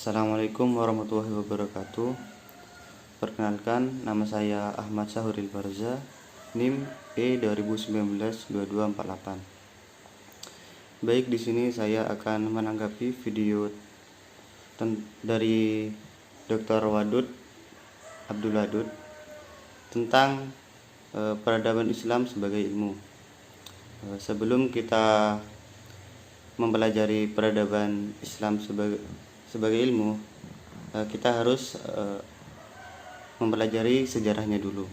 Assalamualaikum warahmatullahi wabarakatuh. Perkenalkan, nama saya Ahmad Sahuril Barza, NIM E2019-2248. Baik, di sini saya akan menanggapi video dari Dr. Wadud Abdul Wadud tentang peradaban Islam sebagai ilmu. Sebelum kita mempelajari peradaban Islam sebagai ilmu, kita harus mempelajari sejarahnya dulu.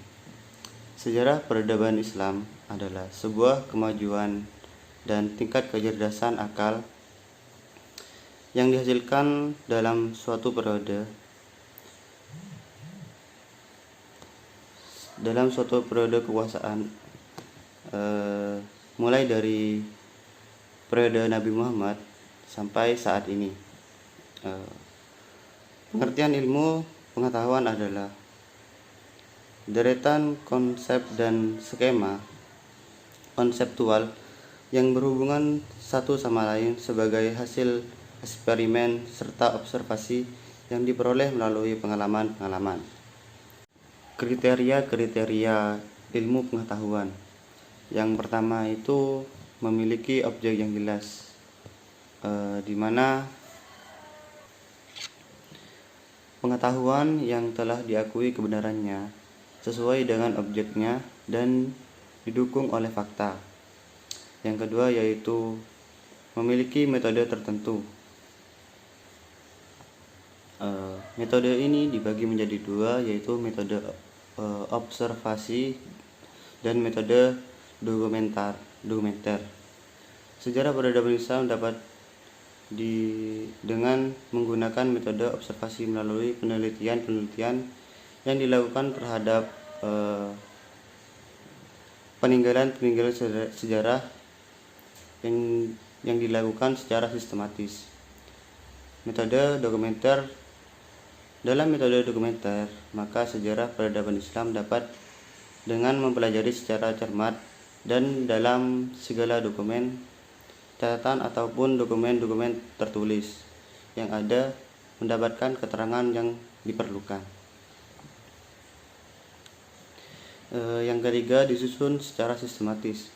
Sejarah peradaban Islam adalah sebuah kemajuan dan tingkat kecerdasan akal yang dihasilkan dalam suatu periode kekuasaan, mulai dari periode Nabi Muhammad sampai saat ini. Pengertian ilmu pengetahuan adalah deretan konsep dan skema konseptual yang berhubungan satu sama lain sebagai hasil eksperimen serta observasi yang diperoleh melalui pengalaman-pengalaman. Kriteria ilmu pengetahuan. Yang pertama itu memiliki objek yang jelas, di mana pengetahuan yang telah diakui kebenarannya sesuai dengan objeknya dan didukung oleh fakta. Yang kedua yaitu memiliki metode tertentu. Metode ini dibagi menjadi dua, yaitu metode observasi dan metode dokumenter. Sejarah peradaban Islam dapat dengan menggunakan metode observasi melalui penelitian yang dilakukan terhadap peninggalan sejarah yang dilakukan secara sistematis. Dalam metode dokumenter, maka sejarah peradaban Islam dapat dengan mempelajari secara cermat dan dalam segala dokumen, catatan ataupun dokumen-dokumen tertulis yang ada mendapatkan keterangan yang diperlukan. Yang ketiga, disusun secara sistematis.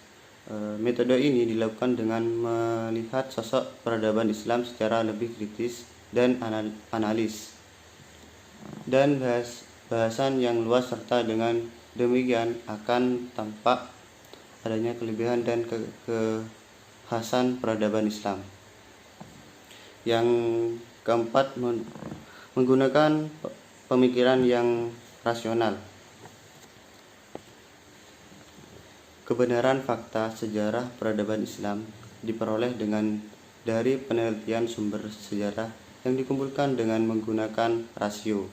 Metode ini dilakukan dengan melihat sosok peradaban Islam secara lebih kritis dan analis dan bahasan yang luas, serta dengan demikian akan tampak adanya kelebihan dan kekhasan peradaban Islam. Yang keempat, menggunakan pemikiran yang rasional. Kebenaran fakta sejarah peradaban Islam diperoleh dari penelitian sumber sejarah yang dikumpulkan dengan menggunakan rasio.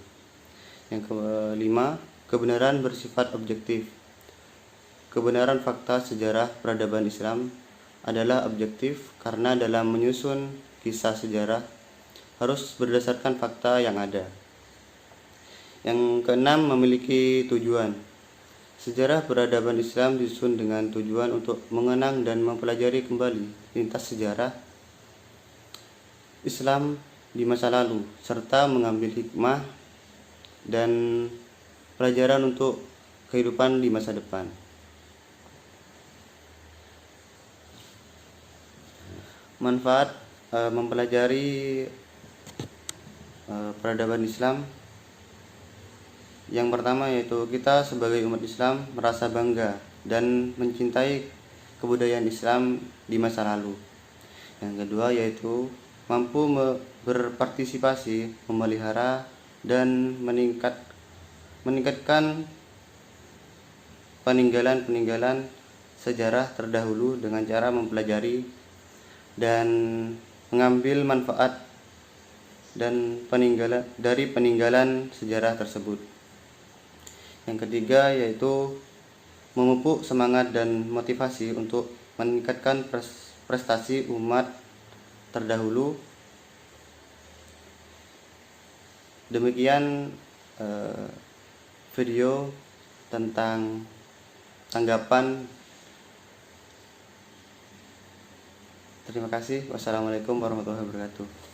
Yang kelima, kebenaran bersifat objektif. Kebenaran fakta sejarah peradaban Islam adalah objektif karena dalam menyusun kisah sejarah harus berdasarkan fakta yang ada. Yang keenam, memiliki tujuan. Sejarah peradaban Islam disusun dengan tujuan untuk mengenang dan mempelajari kembali lintas sejarah Islam di masa lalu, serta mengambil hikmah dan pelajaran untuk kehidupan di masa depan. Manfaat mempelajari peradaban Islam. Yang pertama yaitu kita sebagai umat Islam merasa bangga dan mencintai kebudayaan Islam di masa lalu. Yang kedua yaitu mampu berpartisipasi, memelihara dan meningkatkan peninggalan sejarah terdahulu dengan cara mempelajari dan mengambil manfaat dari peninggalan sejarah tersebut. Yang ketiga yaitu memupuk semangat dan motivasi untuk meningkatkan prestasi umat terdahulu. Demikian video tentang tanggapan. Terima kasih. Wassalamualaikum warahmatullahi wabarakatuh.